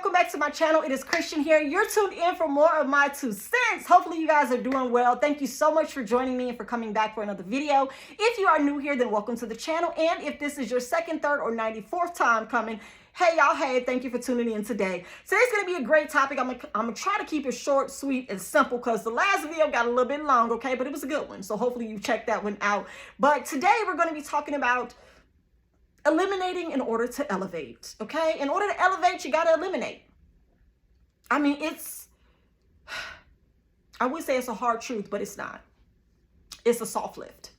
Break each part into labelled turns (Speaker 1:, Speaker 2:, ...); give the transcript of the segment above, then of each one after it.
Speaker 1: welcome back to my channel. It is Christian here. You're tuned in for more of my 2 cents. Hopefully you guys are doing well. Thank you so much for joining me and for coming back for another video. If you are new here, then welcome to the channel. And if this is your second, third, or 94th time coming, hey y'all, hey, thank you for tuning in today. Today's going to be a great topic. I'm gonna try to keep it short, sweet, and simple because the last video got a little bit long, okay? But it was a good one. So hopefully you checked that one out. But today we're going to be talking about eliminating in order to elevate, okay? In order to elevate, you got to eliminate. I mean, I would say it's a hard truth, but it's not. It's a soft lift.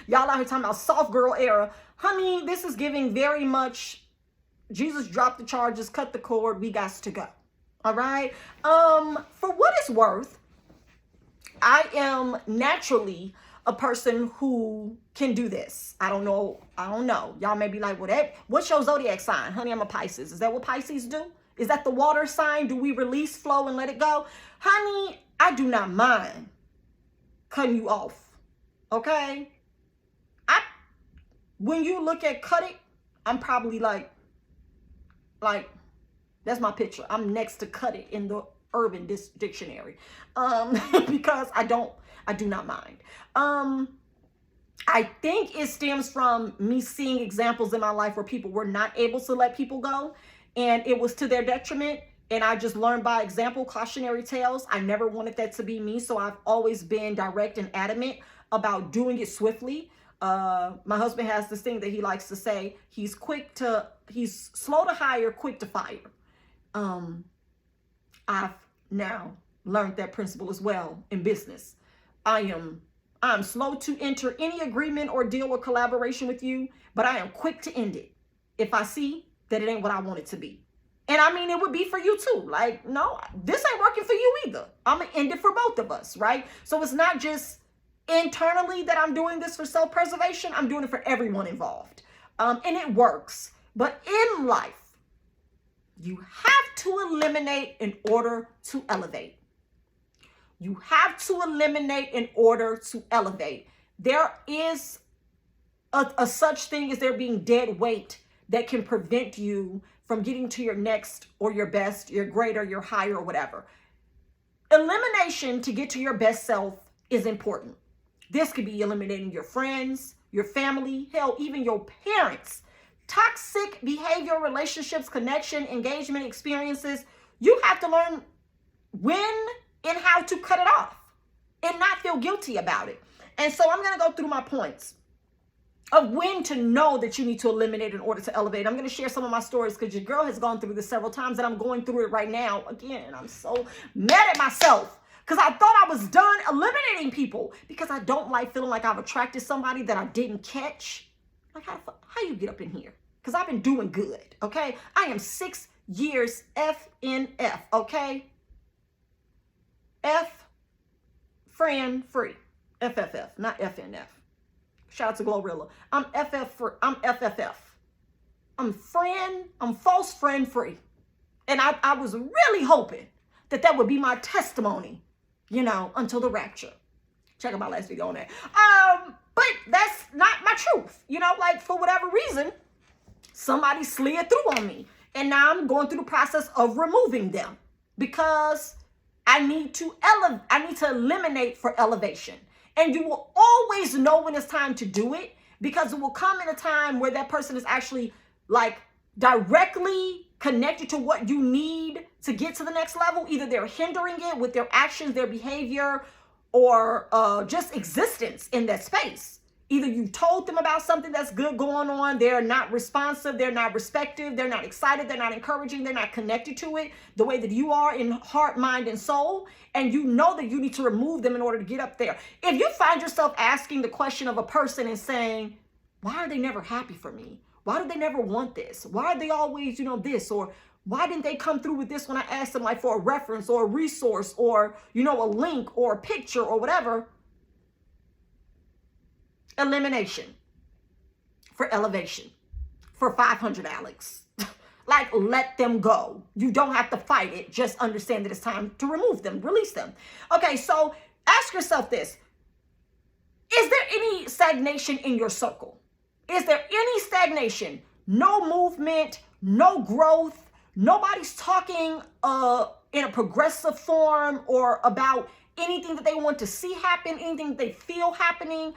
Speaker 1: Y'all out here talking about soft girl era. Honey, this is giving very much, Jesus dropped the charges, cut the cord, we got to go. All right? For what it's worth, I am naturally a person who can do this. I don't know. Y'all may be like, what's your zodiac sign? Honey, I'm a Pisces. Is that what Pisces do? Is that the water sign? Do we release, flow, and let it go? Honey, I do not mind cutting you off. Okay? When you look at cut it, I'm probably like, that's my picture. I'm next to cut it in the Urban Dictionary. Because I do not mind. I think it stems from me seeing examples in my life where people were not able to let people go and it was to their detriment. And I just learned by example, cautionary tales. I never wanted that to be me. So I've always been direct and adamant about doing it swiftly. My husband has this thing that he likes to say, he's slow to hire, quick to fire. I've now learned that principle as well in business. I'm slow to enter any agreement or deal or collaboration with you, but I am quick to end it if I see that it ain't what I want it to be. And I mean, it would be for you too. Like, no, this ain't working for you either. I'm going to end it for both of us, right? So it's not just internally that I'm doing this for self-preservation. I'm doing it for everyone involved. And it works. But in life, you have to eliminate in order to elevate. You have to eliminate in order to elevate. There is a such thing as there being dead weight that can prevent you from getting to your next or your best, your greater, your higher, or whatever. Elimination to get to your best self is important. This could be eliminating your friends, your family, hell, even your parents. Toxic behavior, relationships, connection, engagement, experiences. You have to learn when and how to cut it off and not feel guilty about it. And so I'm going to go through my points of when to know that you need to eliminate in order to elevate. I'm going to share some of my stories because your girl has gone through this several times and I'm going through it right now. Again, I'm so mad at myself because I thought I was done eliminating people because I don't like feeling like I've attracted somebody that I didn't catch. Like, how you get up in here? Because I've been doing good, okay? I am 6 years FNF, okay? Friend free. FFF, not FNF. Shout out to Glorilla. I'm FFF. I'm false friend free. And I was really hoping that would be my testimony, until the rapture. Check out my last video on that. But that's not my truth. Like for whatever reason, somebody slid through on me. And now I'm going through the process of removing them because I need to eliminate for elevation. And you will always know when it's time to do it because it will come in a time where that person is actually like directly connected to what you need to get to the next level. Either they're hindering it with their actions, their behavior, or just existence in that space. Either you told them about something that's good going on, they're not responsive, they're not respective, they're not excited, they're not encouraging, they're not connected to it the way that you are in heart, mind, and soul, and you know that you need to remove them in order to get up there. If you find yourself asking the question of a person and saying, why are they never happy for me? Why do they never want this? Why are they always, this? Or why didn't they come through with this when I asked them like for a reference or a resource or, a link or a picture or whatever? Elimination for elevation for 500 Alex. Like, let them go. You don't have to fight it. Just understand that it's time to remove them, release them. Okay, so ask yourself this. Is there any stagnation in your circle? Is there any stagnation? No movement, no growth, Nobody's talking in a progressive form or about anything that they want to see happen, anything that they feel happening.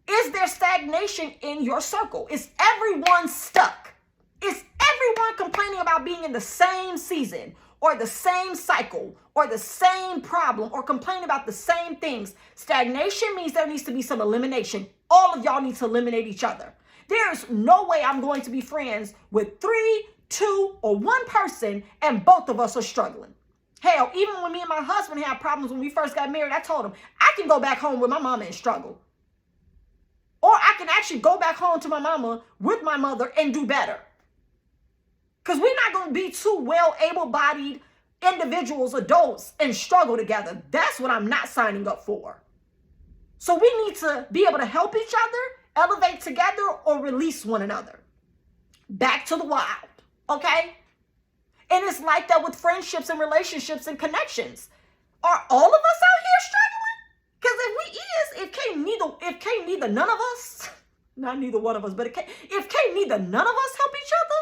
Speaker 1: Is there stagnation in your circle? Is everyone stuck? Is everyone complaining about being in the same season or the same cycle or the same problem or complaining about the same things? Stagnation means there needs to be some elimination. All of y'all need to eliminate each other. There's no way I'm going to be friends with 3, 2, or 1 person and both of us are struggling. Hell, even when me and my husband had problems when we first got married, I told him I can go back home with my mama and struggle. Or I can actually go back home to my mama with my mother and do better. Because we're not going to be two well able-bodied individuals, adults, and struggle together. That's what I'm not signing up for. So we need to be able to help each other, elevate together, or release one another. Back to the wild, okay? And it's like that with friendships and relationships and connections. Are all of us out here struggling? Because if can't neither none of us, not neither one of us, but if can't neither none of us help each other,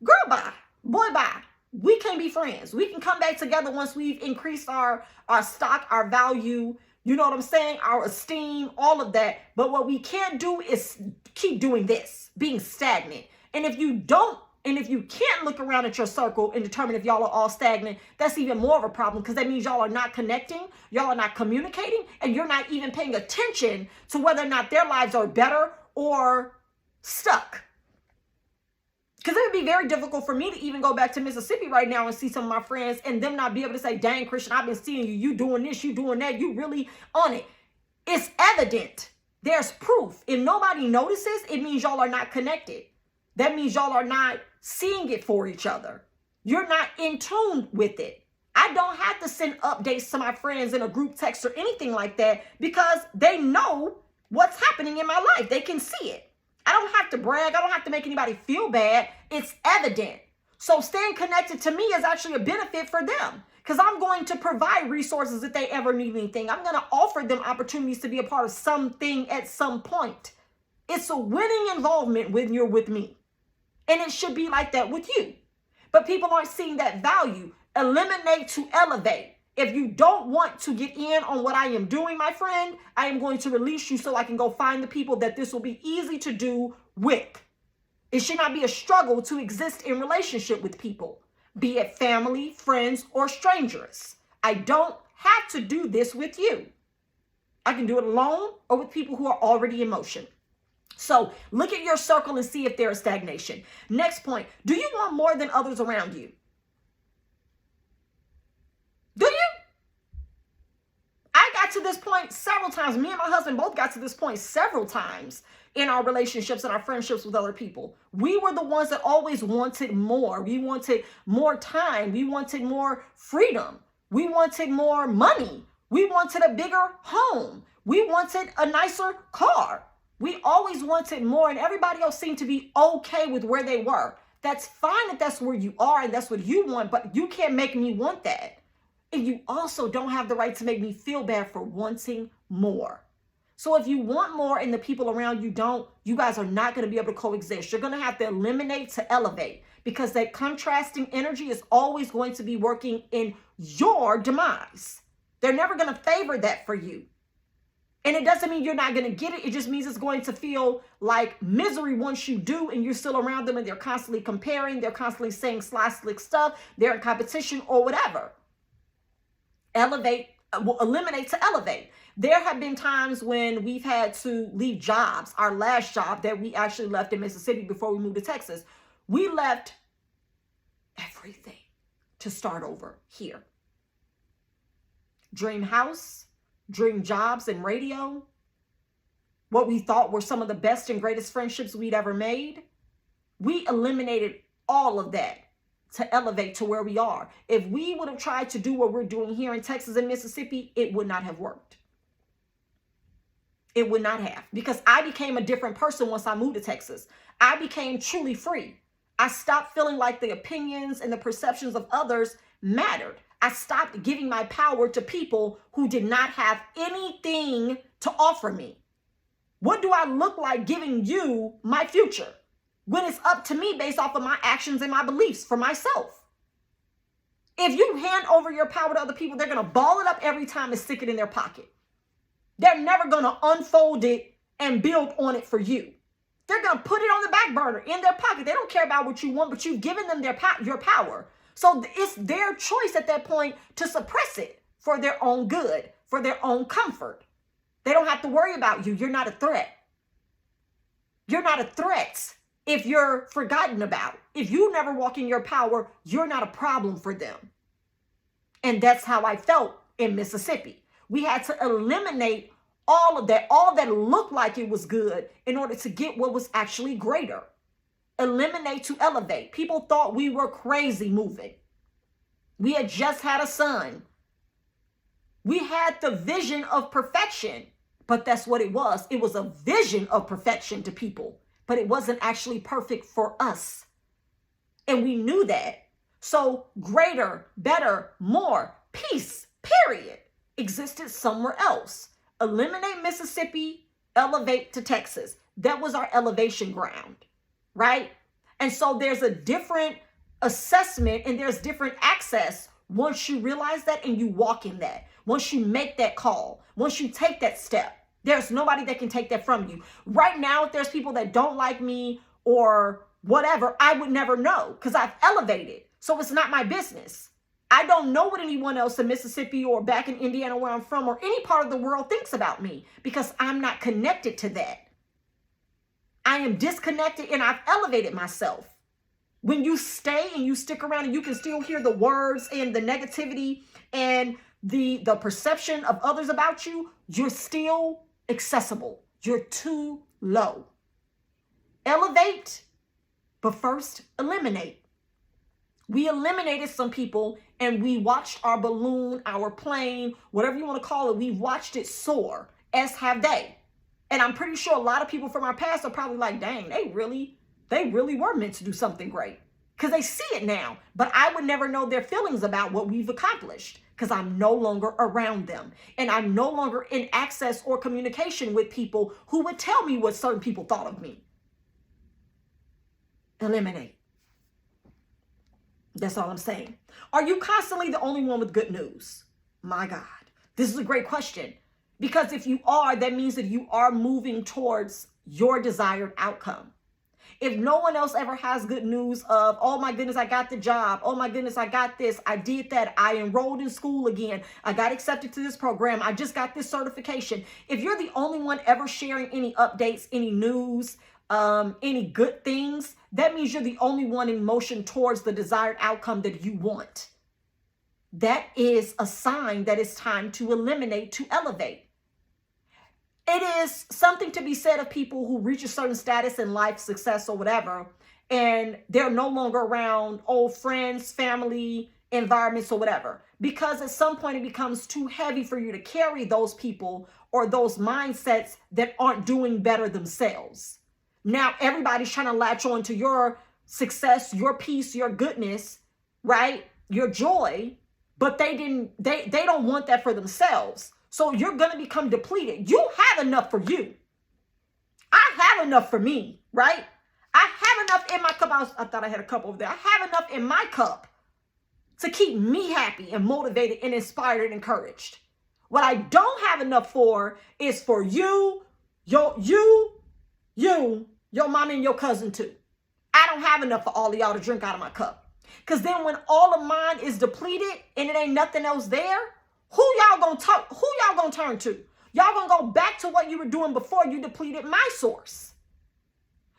Speaker 1: girl, bye, boy, bye. We can't be friends. We can come back together once we've increased our stock, our value, you know what I'm saying, our esteem, all of that. But what we can't do is keep doing this, being stagnant. And if you can't look around at your circle and determine if y'all are all stagnant, that's even more of a problem, because that means y'all are not connecting, y'all are not communicating, and you're not even paying attention to whether or not their lives are better or stuck. Because it would be very difficult for me to even go back to Mississippi right now and see some of my friends and them not be able to say, dang, Christian, I've been seeing you. You doing this, you doing that. You really on it. It's evident. There's proof. If nobody notices, it means y'all are not connected. That means y'all are not seeing it for each other. You're not in tune with it. I don't have to send updates to my friends in a group text or anything like that, because they know what's happening in my life. They can see it. I don't have to brag. I don't have to make anybody feel bad. It's evident. So staying connected to me is actually a benefit for them, because I'm going to provide resources if they ever need anything. I'm going to offer them opportunities to be a part of something at some point. It's a winning involvement when you're with me. And it should be like that with you. But people aren't seeing that value. Eliminate to elevate. If you don't want to get in on what I am doing, my friend, I am going to release you so I can go find the people that this will be easy to do with. It should not be a struggle to exist in relationship with people, be it family, friends, or strangers. I don't have to do this with you. I can do it alone or with people who are already in motion. So look at your circle and see if there is stagnation. Next point, do you want more than others around you? Do you? I got to this point several times. Me and my husband both got to this point several times in our relationships and our friendships with other people. We were the ones that always wanted more. We wanted more time. We wanted more freedom. We wanted more money. We wanted a bigger home. We wanted a nicer car. We always wanted more, and everybody else seemed to be okay with where they were. That's fine if that's where you are and that's what you want, but you can't make me want that. And you also don't have the right to make me feel bad for wanting more. So if you want more and the people around you don't, you guys are not going to be able to coexist. You're going to have to eliminate to elevate, because that contrasting energy is always going to be working in your demise. They're never going to favor that for you. And it doesn't mean you're not going to get it. It just means it's going to feel like misery once you do, and you're still around them and they're constantly comparing. They're constantly saying sly, slick stuff. They're in competition or whatever. Eliminate to elevate. There have been times when we've had to leave jobs. Our last job that we actually left in Mississippi before we moved to Texas, we left everything to start over here. Dream house, dream jobs and radio, what we thought were some of the best and greatest friendships we'd ever made. We eliminated all of that to elevate to where we are. If we would have tried to do what we're doing here in Texas and Mississippi, it would not have worked. It would not have, because I became a different person once I moved to Texas. I became truly free. I stopped feeling like the opinions and the perceptions of others mattered. I stopped giving my power to people who did not have anything to offer me. What do I look like giving you my future when it's up to me based off of my actions and my beliefs for myself? If you hand over your power to other people, they're going to ball it up every time and stick it in their pocket. They're never going to unfold it and build on it for you. They're going to put it on the back burner in their pocket. They don't care about what you want, but you've given them your power. So it's their choice at that point to suppress it for their own good, for their own comfort. They don't have to worry about you. You're not a threat. You're not a threat if you're forgotten about. If you never walk in your power, you're not a problem for them. And that's how I felt in Mississippi. We had to eliminate all that looked like it was good in order to get what was actually greater. Eliminate to elevate. People thought we were crazy moving. We had just had a son. We had the vision of perfection, but that's what it was. It was a vision of perfection to people, but it wasn't actually perfect for us. And we knew that. So greater, better, more, peace, period, existed somewhere else. Eliminate Mississippi, elevate to Texas. That was our elevation ground, right? And so there's a different assessment and there's different access once you realize that and you walk in that. Once you make that call, once you take that step, there's nobody that can take that from you. Right now, if there's people that don't like me or whatever, I would never know because I've elevated. So it's not my business. I don't know what anyone else in Mississippi or back in Indiana where I'm from or any part of the world thinks about me because I'm not connected to that. I am disconnected and I've elevated myself. When you stay and you stick around and you can still hear the words and the negativity and the perception of others about you, you're still accessible. You're too low. Elevate, but first eliminate. We eliminated some people and we watched our balloon, our plane, whatever you want to call it, we watched it soar, as have they. And I'm pretty sure a lot of people from our past are probably like, dang, they really were meant to do something great because they see it now. But I would never know their feelings about what we've accomplished because I'm no longer around them. And I'm no longer in access or communication with people who would tell me what certain people thought of me. Eliminate. That's all I'm saying. Are you constantly the only one with good news? My God, this is a great question. Because if you are, that means that you are moving towards your desired outcome. If no one else ever has good news of, oh my goodness, I got the job. Oh my goodness, I got this. I did that. I enrolled in school again. I got accepted to this program. I just got this certification. If you're the only one ever sharing any updates, any news, any good things, that means you're the only one in motion towards the desired outcome that you want. That is a sign that it's time to eliminate, to elevate. It is something to be said of people who reach a certain status in life, success or whatever, and they're no longer around old friends, family, environments or whatever, because at some point it becomes too heavy for you to carry those people or those mindsets that aren't doing better themselves. Now everybody's trying to latch on to your success, your peace, your goodness, right? Your joy, but they don't want that for themselves. So you're going to become depleted. You have enough for you. I have enough for me, right? I have enough in my cup. I thought I had a cup over there. I have enough in my cup to keep me happy and motivated and inspired and encouraged. What I don't have enough for is for you, your mom and your cousin too. I don't have enough for all of y'all to drink out of my cup. Because then when all of mine is depleted and it ain't nothing else there, who y'all gonna turn to? Y'all gonna go back to what you were doing before you depleted my source.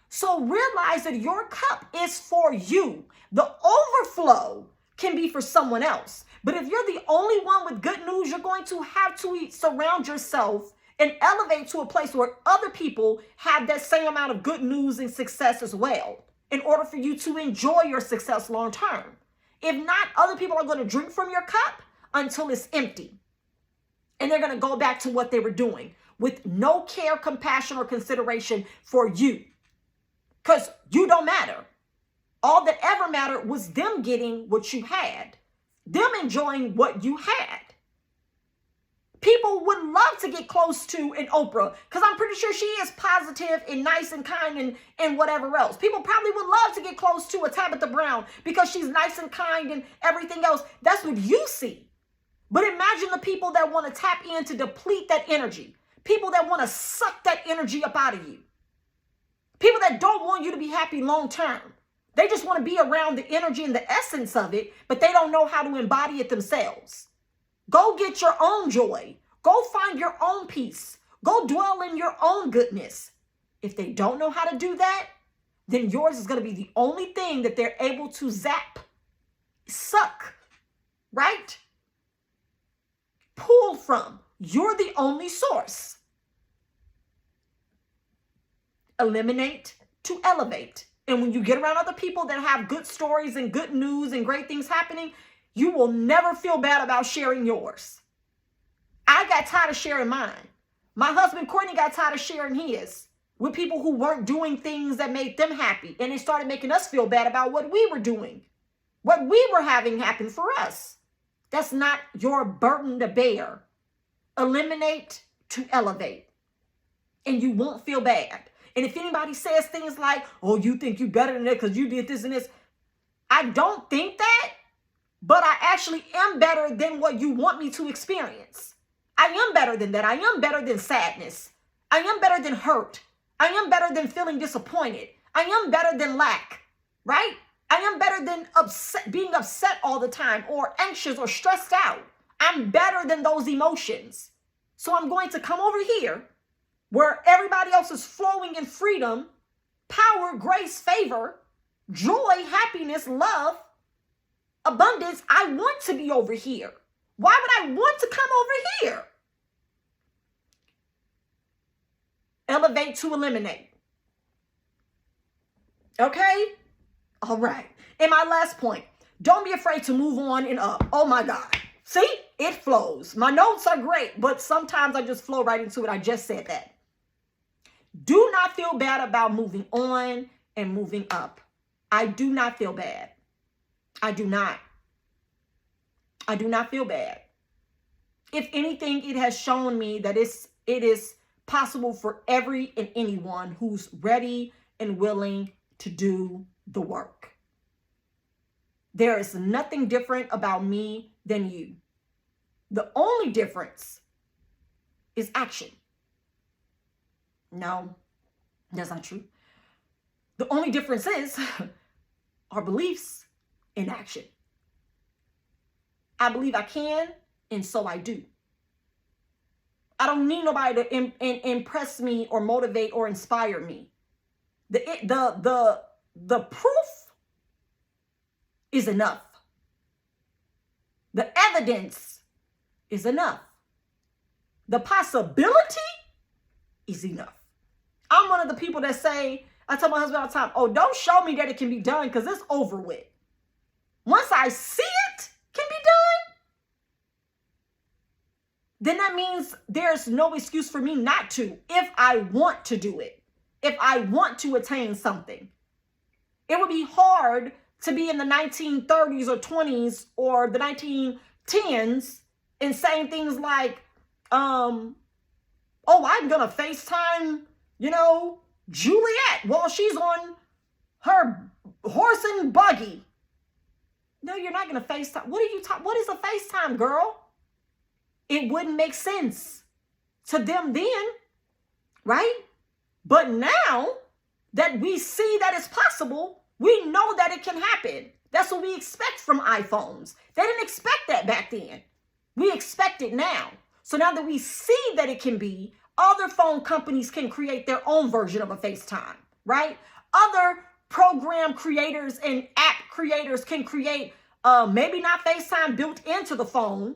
Speaker 1: So realize that your cup is for you. The overflow can be for someone else. But if you're the only one with good news, you're going to have to surround yourself and elevate to a place where other people have that same amount of good news and success as well, in order for you to enjoy your success long term. If not, other people are going to drink from your cup until it's empty. And they're going to go back to what they were doing with no care, compassion, or consideration for you. Because you don't matter. All that ever mattered was them getting what you had. Them enjoying what you had. People would love to get close to an Oprah because I'm pretty sure she is positive and nice and kind and whatever else. People probably would love to get close to a Tabitha Brown because she's nice and kind and everything else. That's what you see. But imagine the people that want to tap in to deplete that energy. People that want to suck that energy up out of you. People that don't want you to be happy long term. They just want to be around the energy and the essence of it, but they don't know how to embody it themselves. Go get your own joy. Go find your own peace. Go dwell in your own goodness. If they don't know how to do that, then yours is going to be the only thing that they're able to zap, suck, right? Pull from. You're the only source. Eliminate to elevate. And when you get around other people that have good stories and good news and great things happening, you will never feel bad about sharing yours. I got tired of sharing mine. My husband, Courtney, got tired of sharing his with people who weren't doing things that made them happy. And it started making us feel bad about what we were doing, what we were having happen for us. That's not your burden to bear. Eliminate to elevate. And you won't feel bad. And if anybody says things like, oh, you think you better than that because you did this and this, I don't think that. But I actually am better than what you want me to experience. I am better than that. I am better than sadness. I am better than hurt. I am better than feeling disappointed. I am better than lack, right? I am better than being upset all the time or anxious or stressed out. I'm better than those emotions. So I'm going to come over here where everybody else is flowing in freedom, power, grace, favor, joy, happiness, love, abundance. I want to be over here. Why would I want to come over here? Elevate to eliminate. Okay? All right. And my last point, don't be afraid to move on and up. Oh my God. See, it flows. My notes are great, but sometimes I just flow right into it. I just said that. Do not feel bad about moving on and moving up. I do not feel bad. I do not. I do not feel bad. If anything, it has shown me that it is possible for every and anyone who's ready and willing to do the work. There is nothing different about me than you. The only difference is action. No, that's not true. The only difference is our beliefs in action. I believe I can, and so I do. I don't need nobody to impress me or motivate or inspire me. The proof is enough. The evidence is enough. The possibility is enough. I'm one of the people that say, I tell my husband all the time, oh, don't show me that it can be done because it's over with. Once I see it can be done, then that means there's no excuse for me not to if I want to do it, if I want to attain something. It would be hard to be in the 1930s or 20s or the 1910s and saying things like, oh, I'm going to FaceTime, Juliet while she's on her horse and buggy. No, you're not going to FaceTime. What is a FaceTime, girl? It wouldn't make sense to them then, right? But now that we see that it's possible, we know that it can happen. That's what we expect from iPhones. They didn't expect that back then. We expect it now. So now that we see that it can be, other phone companies can create their own version of a FaceTime, right? Other program creators and app creators can create, maybe not FaceTime built into the phone,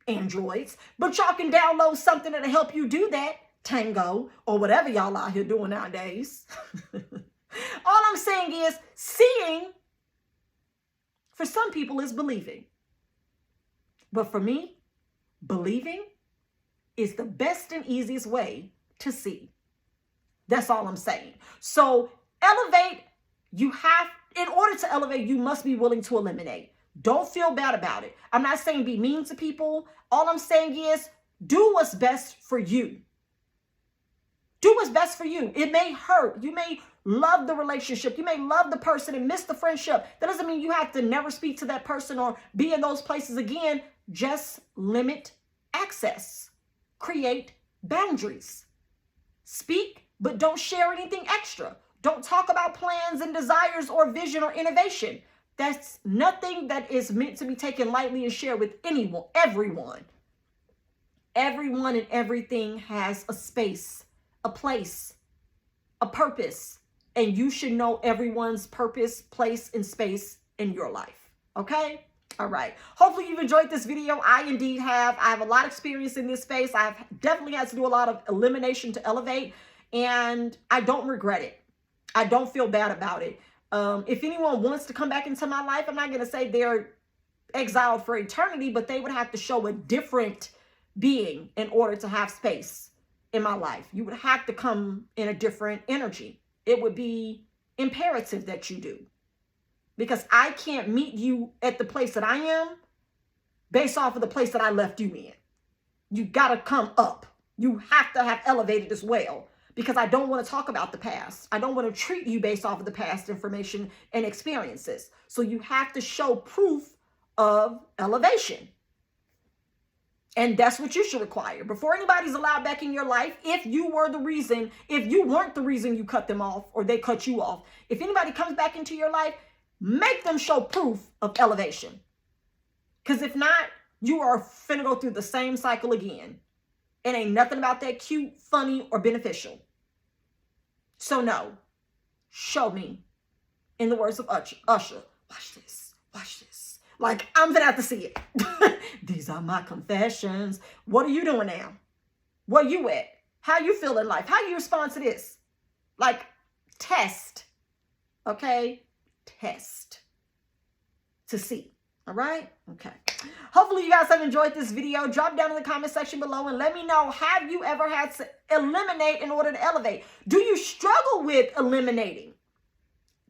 Speaker 1: Androids, but y'all can download something that'll help you do that, Tango, or whatever y'all out here doing nowadays. All I'm saying is seeing, for some people, is believing. But for me, believing is the best and easiest way to see. That's all I'm saying. So elevate, in order to elevate, you must be willing to eliminate. Don't feel bad about it. I'm not saying be mean to people. All I'm saying is Do what's best for you. Do what's best for you. It may hurt. You may love the relationship. You may love the person and miss the friendship. That doesn't mean you have to never speak to that person or be in those places again. Just limit access. Create boundaries. Speak, but don't share anything extra. Don't talk about plans and desires or vision or innovation. That's nothing that is meant to be taken lightly and shared with anyone, everyone. Everyone and everything has a space, a place, a purpose, and you should know everyone's purpose, place, and space in your life. Okay? All right. Hopefully you've enjoyed this video. I indeed have. I have a lot of experience in this space. I've definitely had to do a lot of elimination to elevate, and I don't regret it. I don't feel bad about it. If anyone wants to come back into my life, I'm not going to say they're exiled for eternity, but they would have to show a different being in order to have space in my life. You would have to come in a different energy. It would be imperative that you do, because I can't meet you at the place that I am based off of the place that I left you in. You got to come up. You have to have elevated as well, because I don't want to talk about the past. I don't want to treat you based off of the past information and experiences. So you have to show proof of elevation. And that's what you should require. Before anybody's allowed back in your life, if you weren't the reason you cut them off or they cut you off, if anybody comes back into your life, make them show proof of elevation. Because if not, you are finna go through the same cycle again. It ain't nothing about that cute, funny, or beneficial. So no, show me. In the words of Usher, watch this, watch this. Like, I'm gonna have to see it. These are my confessions. What are you doing now? Where you at? How you feel in life? How you respond to this? Like, test. Okay? Test. To see. All right? Okay. Hopefully you guys have enjoyed this video. Drop down in the comment section below and let me know, have you ever had to eliminate in order to elevate? Do you struggle with eliminating?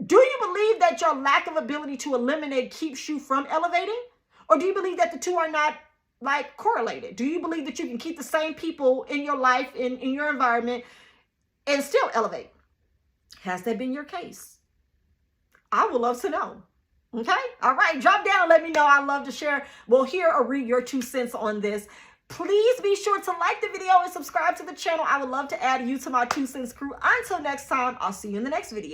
Speaker 1: Do you believe that your lack of ability to eliminate keeps you from elevating? Or do you believe that the two are not like correlated? Do you believe that you can keep the same people in your life, in your environment, and still elevate? Has that been your case? I would love to know. Okay? All right. Drop down and let me know. I love to share, well, hear or read your 2 cents on this. Please be sure to like the video and subscribe to the channel. I would love to add you to my 2 cents crew. Until next time, I'll see you in the next video.